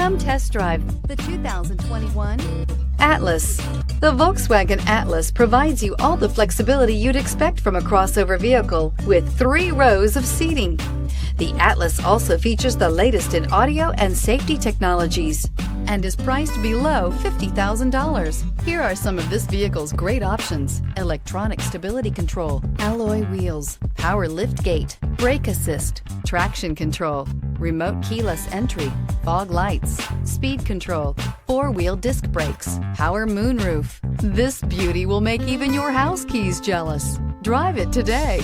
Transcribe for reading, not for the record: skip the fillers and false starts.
Come test drive the 2021 Atlas. The Volkswagen Atlas provides you all the flexibility you'd expect from a crossover vehicle with 3 rows of seating. The Atlas also features the latest in audio and safety technologies and is priced below $50,000. Here are some of this vehicle's great options: electronic stability control, alloy wheels, power liftgate, brake assist, traction control, remote keyless entry, fog lights, speed control, 4-wheel disc brakes, power moonroof. This beauty will make even your house keys jealous. Drive it today.